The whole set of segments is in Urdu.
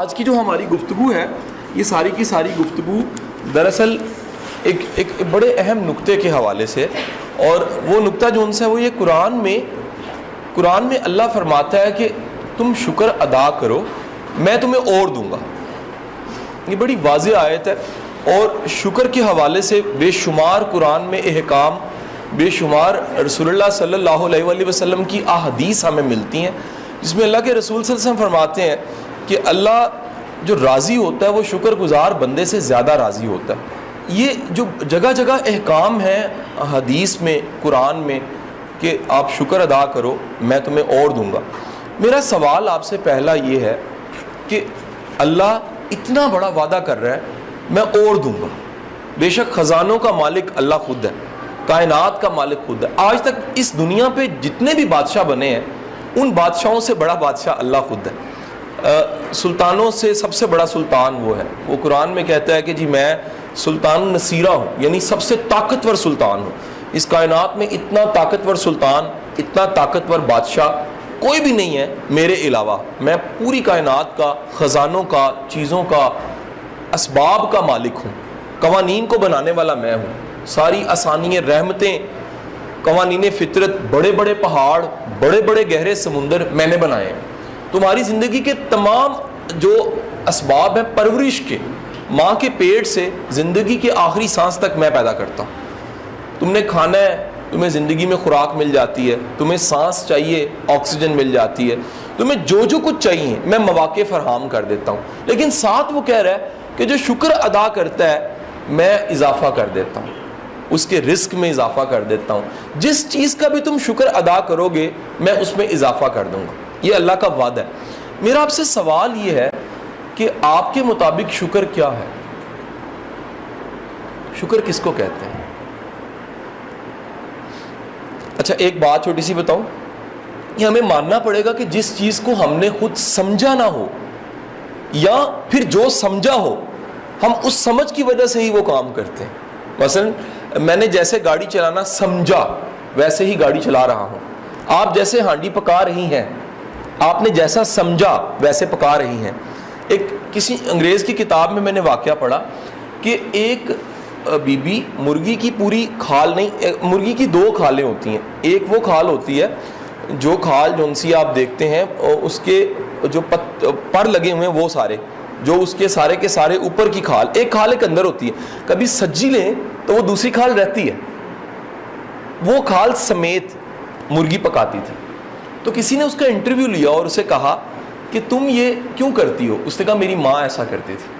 آج کی جو ہماری گفتگو ہے یہ ساری کی ساری گفتگو دراصل ایک بڑے اہم نقطے کے حوالے سے، اور وہ نقطہ جو ان سے وہ یہ قرآن میں اللہ فرماتا ہے کہ تم شکر ادا کرو میں تمہیں اور دوں گا. یہ بڑی واضح آیت ہے، اور شکر کے حوالے سے بے شمار قرآن میں احکام، بے شمار رسول اللہ صلی اللہ علیہ وآلہ وسلم کی احادیث ہمیں ملتی ہیں جس میں اللہ کے رسول صلی اللہ علیہ وسلم فرماتے ہیں کہ اللہ جو راضی ہوتا ہے وہ شکر گزار بندے سے زیادہ راضی ہوتا ہے. یہ جو جگہ جگہ احکام ہیں حدیث میں، قرآن میں، کہ آپ شکر ادا کرو میں تمہیں اور دوں گا. میرا سوال آپ سے پہلا یہ ہے کہ اللہ اتنا بڑا وعدہ کر رہا ہے میں اور دوں گا. بے شک خزانوں کا مالک اللہ خود ہے، کائنات کا مالک خود ہے. آج تک اس دنیا پہ جتنے بھی بادشاہ بنے ہیں ان بادشاہوں سے بڑا بادشاہ اللہ خود ہے. سلطانوں سے سب سے بڑا سلطان وہ ہے. وہ قرآن میں کہتا ہے کہ جی میں سلطان نصیرہ ہوں، یعنی سب سے طاقتور سلطان ہوں. اس کائنات میں اتنا طاقتور سلطان، اتنا طاقتور بادشاہ کوئی بھی نہیں ہے میرے علاوہ. میں پوری کائنات کا، خزانوں کا، چیزوں کا، اسباب کا مالک ہوں. قوانین کو بنانے والا میں ہوں. ساری آسانیاں، رحمتیں، قوانین فطرت، بڑے بڑے پہاڑ، بڑے بڑے گہرے سمندر میں نے بنائے ہیں. تمہاری زندگی کے تمام جو اسباب ہیں پرورش کے، ماں کے پیٹ سے زندگی کے آخری سانس تک میں پیدا کرتا ہوں. تم نے کھانا ہے، تمہیں زندگی میں خوراک مل جاتی ہے. تمہیں سانس چاہیے، آکسیجن مل جاتی ہے. تمہیں جو کچھ چاہیے میں مواقع فراہم کر دیتا ہوں. لیکن ساتھ وہ کہہ رہا ہے کہ جو شکر ادا کرتا ہے میں اضافہ کر دیتا ہوں، اس کے رزق میں اضافہ کر دیتا ہوں. جس چیز کا بھی تم شکر ادا کرو گے میں اس میں اضافہ کر دوں گا. یہ اللہ کا وعدہ ہے. میرا آپ سے سوال یہ ہے کہ آپ کے مطابق شکر کیا ہے؟ شکر کس کو کہتے ہیں؟ اچھا ایک بات چھوٹی سی بتاؤں، یہ ہمیں ماننا پڑے گا کہ جس چیز کو ہم نے خود سمجھا نہ ہو یا پھر جو سمجھا ہو ہم اس سمجھ کی وجہ سے ہی وہ کام کرتے ہیں. مثلا میں نے جیسے گاڑی چلانا سمجھا ویسے ہی گاڑی چلا رہا ہوں. آپ جیسے ہانڈی پکا رہی ہیں آپ نے جیسا سمجھا ویسے پکا رہی ہیں. ایک کسی انگریز کی کتاب میں نے واقعہ پڑھا کہ ایک بی بی مرغی کی پوری کھال نہیں، مرغی کی دو کھالیں ہوتی ہیں. ایک وہ کھال ہوتی ہے جو کھال جونسی آپ دیکھتے ہیں اس کے جو پر لگے ہوئے ہیں وہ سارے، جو اس کے سارے اوپر کی کھال، ایک کھال ایک اندر ہوتی ہے. کبھی سجی لیں تو وہ دوسری کھال رہتی ہے. وہ کھال سمیت مرغی پکاتی تھی. تو کسی نے اس کا انٹرویو لیا اور اسے کہا کہ تم یہ کیوں کرتی ہو؟ اس نے کہا میری ماں ایسا کرتی تھی.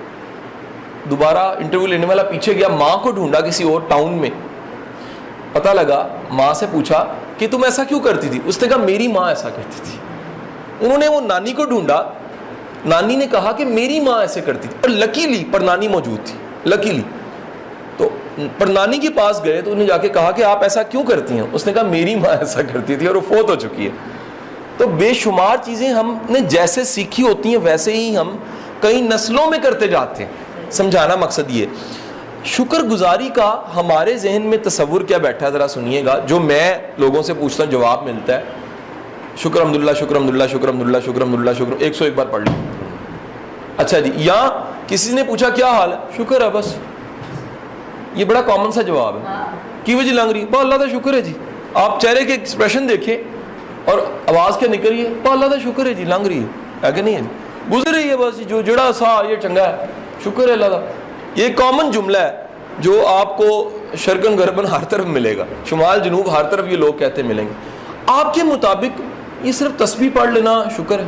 دوبارہ انٹرویو لینے والا پیچھے گیا، ماں کو ڈھونڈا کسی اور ٹاؤن میں، پتہ لگا، ماں سے پوچھا کہ تم ایسا کیوں کرتی تھی؟ اس نے کہا میری ماں ایسا کرتی تھی. انہوں نے وہ نانی کو ڈھونڈا، نانی نے کہا کہ میری ماں ایسے کرتی تھی، اور لکیلی پر نانی موجود تھی، لکیلی. تو پر نانی کے پاس گئے تو انہوں نے جا کے کہا کہ آپ ایسا کیوں کرتی ہیں؟ اس نے کہا میری ماں ایسا کرتی تھی اور وہ فوت ہو چکی ہے. تو بے شمار چیزیں ہم نے جیسے سیکھی ہوتی ہیں ویسے ہی ہم کئی نسلوں میں کرتے جاتے ہیں. سمجھانا مقصد یہ. شکر گزاری کا ہمارے ذہن میں تصور کیا بیٹھا ہے ذرا سنیے گا. جو میں لوگوں سے پوچھتا ہوں جواب ملتا ہے شکر الحمدللہ، شکر الحمدللہ، شکر الحمدللہ، شکر الحمدللہ، شکر 101 بار پڑھ لیں. اچھا جی، یا کسی نے پوچھا کیا حال ہے؟ شکر ہے بس. یہ بڑا کامن سا جواب ہے. کی وجہ لنگ رہی؟ اللہ کا شکر ہے جی. آپ چہرے کے ایکسپریشن دیکھیں اور آواز کیا نکل رہی ہے؟ اللہ کا شکر ہے جی، لنگ رہی ہے کہ نہیں ہے؟ گزر رہی ہے بس، جو جڑا سا یہ چنگا ہے، شکر ہے اللہ کا. یہ کامن جملہ ہے جو آپ کو شرقن غربن ہر طرف ملے گا، شمال جنوب ہر طرف یہ لوگ کہتے ملیں گے. آپ کے مطابق یہ صرف تسبیح پڑھ لینا شکر ہے؟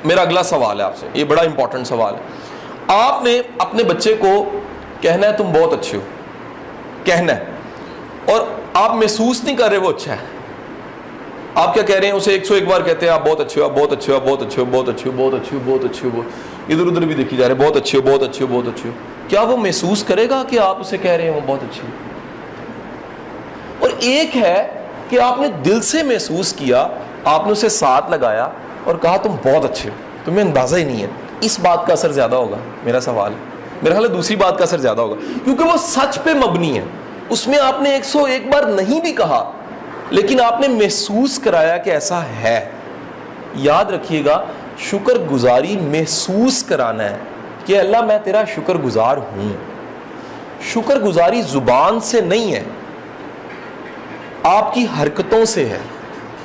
میرا اگلا سوال ہے آپ سے، یہ بڑا امپورٹنٹ سوال ہے. آپ نے اپنے بچے کو کہنا ہے تم بہت اچھے ہو، کہنا ہے، اور آپ محسوس نہیں کر رہے وہ اچھا ہے. آپ کیا کہہ رہے ہیں؟ اسے 101 بار کہتے ہیں آپ بہت اچھے ہو، آپ بہت اچھے ہو، بہت اچھے ہو، بہت اچھے ہو، بہت اچھے ہو، بہت اچھے ہو، ادھر ادھر بھی دیکھی جا رہے ہیں بہت اچھے ہو، بہت اچھے ہو، بہت اچھے ہو. کیا وہ محسوس کرے گا کہ آپ اسے کہہ رہے ہیں وہ بہت اچھے ہو؟ اور ایک ہے کہ آپ نے دل سے محسوس کیا، آپ نے اسے ساتھ لگایا اور کہا تم بہت اچھے ہو، تمہیں اندازہ ہی نہیں ہے. اس بات کا اثر زیادہ ہوگا. میرا سوال ہے، میرا خیال ہے دوسری بات کا اثر زیادہ ہوگا، کیونکہ وہ سچ پہ مبنی ہے. اس میں آپ نے 101 بار نہیں بھی کہا لیکن آپ نے محسوس کرایا کہ ایسا ہے. یاد رکھیے گا شکر گزاری محسوس کرانا ہے کہ اللہ میں تیرا شکر گزار ہوں. شکر گزاری زبان سے نہیں ہے, آپ کی حرکتوں سے ہے,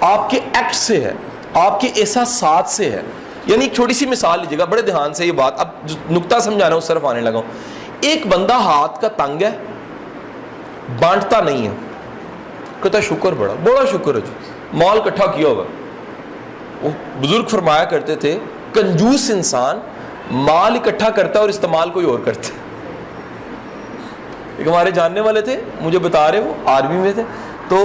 آپ کے ایکٹ سے ہے, آپ کے احساسات سے ہے. یعنی ایک چھوٹی سی مثال لیجیے گا, بڑے دھیان سے یہ بات, اب نقطہ سمجھانا ہے اس طرف آنے لگا ہوں. ایک بندہ ہاتھ کا تنگ ہے, بانٹتا نہیں ہے, کہتا شکر بڑا بڑا شکر ہے جی مال اکٹھا کیا ہوگا. وہ بزرگ فرمایا کرتے تھے کنجوس انسان مال اکٹھا کرتا ہے اور استعمال کوئی اور کرتا ہے. ایک ہمارے جاننے والے تھے, مجھے بتا رہے, وہ آرمی میں تھے, تو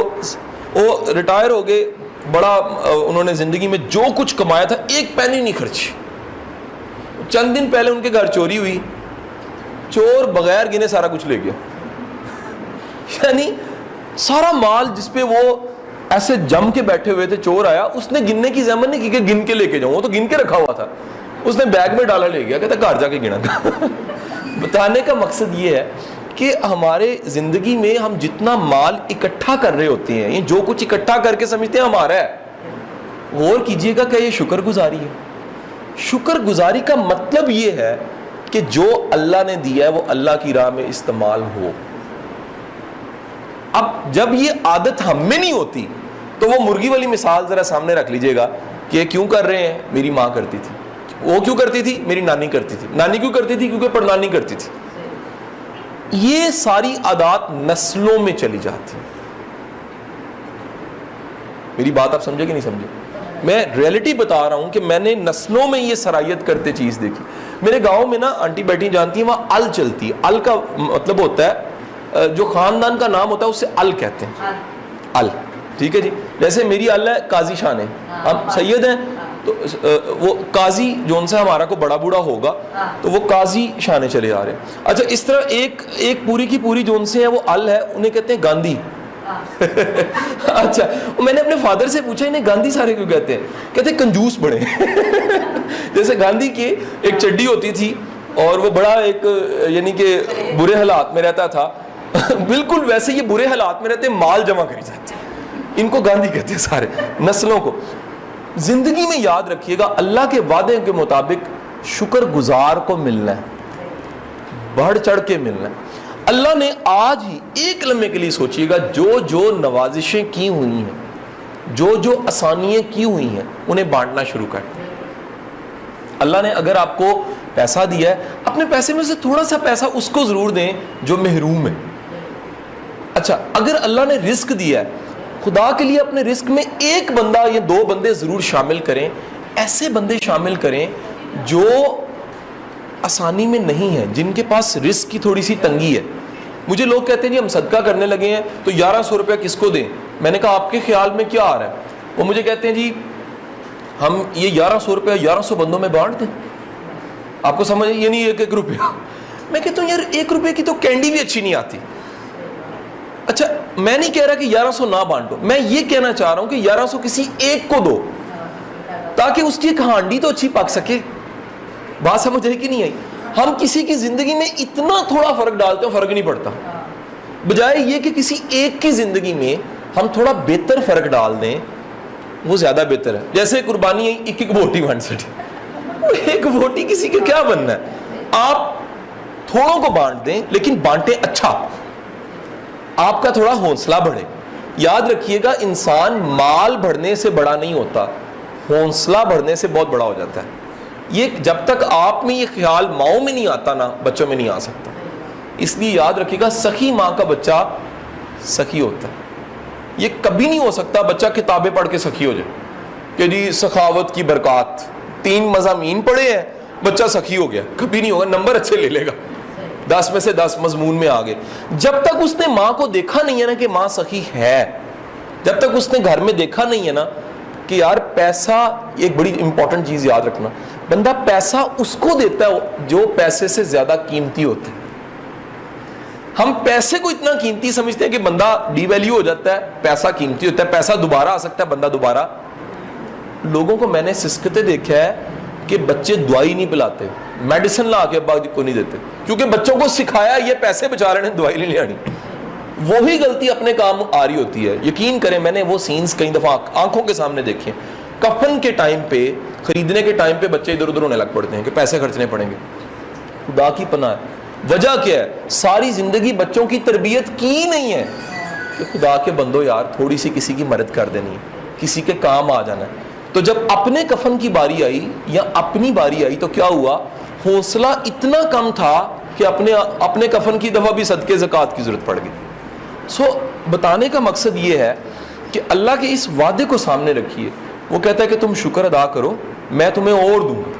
وہ ریٹائر ہو گئے, بڑا انہوں نے زندگی میں جو کچھ کمایا تھا ایک پینی نہیں خرچی. چند دن پہلے ان کے گھر چوری ہوئی, چور بغیر گنے سارا کچھ لے گیا. یعنی سارا مال جس پہ وہ ایسے جم کے بیٹھے ہوئے تھے, چور آیا, اس نے گننے کی زحمت نہیں کی کہ گن کے لے کے جاؤں, وہ تو گن کے رکھا ہوا تھا, اس نے بیگ میں ڈالا لے گیا, کہتا گھر جا کے گنا. بتانے کا مقصد یہ ہے کہ ہمارے زندگی میں ہم جتنا مال اکٹھا کر رہے ہوتے ہیں, یہ جو کچھ اکٹھا کر کے سمجھتے ہیں ہمارا ہے, غور کیجئے گا کہ یہ شکر گزاری ہے. شکر گزاری کا مطلب یہ ہے کہ جو اللہ نے دیا ہے وہ اللہ کی راہ میں استعمال ہو. اب جب یہ عادت ہم میں نہیں ہوتی تو وہ مرغی والی مثال ذرا سامنے رکھ لیجئے گا کہ یہ کیوں کر رہے ہیں, میری ماں کرتی تھی, وہ کیوں کرتی تھی, میری نانی کرتی تھی, نانی کیوں کرتی تھی, کیونکہ پڑنانی کرتی تھی. یہ ساری عادات نسلوں میں چلی جاتی ہیں. میری بات آپ سمجھے کہ نہیں سمجھے؟ میں ریئلٹی بتا رہا ہوں کہ میں نے نسلوں میں یہ سرایت کرتے چیز دیکھی. میرے گاؤں میں نا آنٹی بیٹی جانتی ہیں, وہاں ال چلتی ہے. ال کا مطلب ہوتا ہے جو خاندان کا نام ہوتا ہے اسے ال کہتے ہیں, ال, ٹھیک ہے جی. جیسے میری ال ہے قاضی شان ہے, ہم سید ہیں تو وہ قاضی جون سے ہمارا کو بڑا بوڑھا ہوگا تو وہ قاضی شانے چلے آ رہے ہیں. اچھا اس طرح ایک پوری کی پوری جون سے ہے وہ ال ہے, انہیں کہتے ہیں گاندھی. اچھا میں نے اپنے فادر سے پوچھا انہیں گاندھی سارے کیوں کہتے ہیں, کہتے ہیں کنجوس بڑے. جیسے گاندھی کی ایک چڈی ہوتی تھی اور وہ بڑا ایک یعنی کہ برے حالات میں رہتا تھا, بالکل ویسے یہ برے حالات میں رہتے ہیں, مال جمع کری جاتے ہیں, ان کو گاندھی کہتے ہیں سارے نسلوں کو. زندگی میں یاد رکھیے گا اللہ کے وعدے کے مطابق شکر گزار کو ملنا ہے, بڑھ چڑھ کے ملنا ہے. اللہ نے آج ہی ایک لمحے کے لیے سوچیے گا جو جو نوازشیں کی ہوئی ہیں, جو جو آسانیاں کی ہوئی ہیں, انہیں بانٹنا شروع کر دیں. اللہ نے اگر آپ کو پیسہ دیا ہے, اپنے پیسے میں سے تھوڑا سا پیسہ اس کو ضرور دیں جو محروم ہے. اچھا اگر اللہ نے رزق دیا ہے, خدا کے لیے اپنے رزق میں ایک بندہ یا دو بندے ضرور شامل کریں. ایسے بندے شامل کریں جو آسانی میں نہیں ہیں, جن کے پاس رزق کی تھوڑی سی تنگی ہے. مجھے لوگ کہتے ہیں جی ہم صدقہ کرنے لگے ہیں تو 1100 روپیہ کس کو دیں. میں نے کہا آپ کے خیال میں کیا آ رہا ہے؟ وہ مجھے کہتے ہیں جی ہم یہ 1100 روپیہ 1100 بندوں میں بانٹ دیں. آپ کو سمجھ یہ نہیں, ایک روپیہ. میں کہتا ہوں یار 1 روپے کی تو کینڈی بھی اچھی نہیں آتی. اچھا میں نہیں کہہ رہا کہ 1100 نہ بانٹو, میں یہ کہنا چاہ رہا ہوں کہ 1100 کسی ایک کو دو تاکہ اس کی ایک ہانڈی تو اچھی پک سکے. بات سمجھ رہی کہ نہیں آئی؟ ہم کسی کی زندگی میں اتنا تھوڑا فرق ڈالتے ہیں, فرق نہیں پڑتا, بجائے یہ کہ کسی ایک کی زندگی میں ہم تھوڑا بہتر فرق ڈال دیں, وہ زیادہ بہتر ہے. جیسے قربانی ایک بوٹی بانٹ سکے, ایک بوٹی کسی کا کیا بننا ہے. آپ تھوڑوں کو بانٹ دیں لیکن بانٹیں اچھا, آپ کا تھوڑا حوصلہ بڑھے. یاد رکھیے گا انسان مال بڑھنے سے بڑا نہیں ہوتا, حوصلہ بڑھنے سے بہت بڑا ہو جاتا ہے. یہ جب تک آپ میں یہ خیال ماؤں میں نہیں آتا نا, بچوں میں نہیں آ سکتا. اس لیے یاد رکھیے گا سخی ماں کا بچہ سخی ہوتا ہے. یہ کبھی نہیں ہو سکتا بچہ کتابیں پڑھ کے سخی ہو جائے کہ جی سخاوت کی برکات 3 مضامین پڑھے ہیں بچہ سخی ہو گیا, کبھی نہیں ہوگا. نمبر اچھے لے لے گا, 10 میں سے 10 مضمون میں آگے. جب تک اس نے ماں کو دیکھا نہیں ہے نا کہ ماں سخی ہے, جب تک اس نے گھر میں دیکھا نہیں ہے نا کہ یار پیسہ, ایک بڑی امپورٹنٹ چیز یاد رکھنا, بندہ پیسہ اس کو دیتا ہے جو پیسے سے زیادہ قیمتی ہوتا ہے. ہم پیسے کو اتنا قیمتی سمجھتے ہیں کہ بندہ ڈی ویلیو ہو جاتا ہے, پیسہ قیمتی ہوتا ہے, پیسہ دوبارہ آ سکتا ہے, بندہ دوبارہ. لوگوں کو میں نے سسکتے دیکھا ہے کہ بچے دوائی نہیں پلاتے, میڈیسن لا کے ابا کو نہیں دیتے, کیونکہ بچوں کو سکھایا یہ پیسے بچا رہے ہیں, دوائی نہیں لانی. وہی غلطی اپنے کام آ رہی ہوتی ہے. یقین کریں میں نے وہ سینز کئی دفعہ آنکھوں کے سامنے دیکھے. کفن کے ٹائم پہ، خریدنے کے ٹائم پہ بچے ادھر ادھر ہونے لگ پڑتے ہیں کہ پیسے خرچنے پڑیں گے. خدا کی پناہ ہے، وجہ کیا ہے؟ ساری زندگی بچوں کی تربیت کی نہیں ہے کہ خدا کے بندو یار تھوڑی سی کسی کی مدد کر دینی ہے، کسی کے کام آ جانا ہے. تو جب اپنے کفن کی باری آئی یا اپنی باری آئی تو کیا ہوا؟ حوصلہ اتنا کم تھا کہ اپنے کفن کی دفعہ بھی صدقے زکوٰۃ کی ضرورت پڑ گئی. سو بتانے کا مقصد یہ ہے کہ اللہ کے اس وعدے کو سامنے رکھیے. وہ کہتا ہے کہ تم شکر ادا کرو، میں تمہیں اور دوں گا.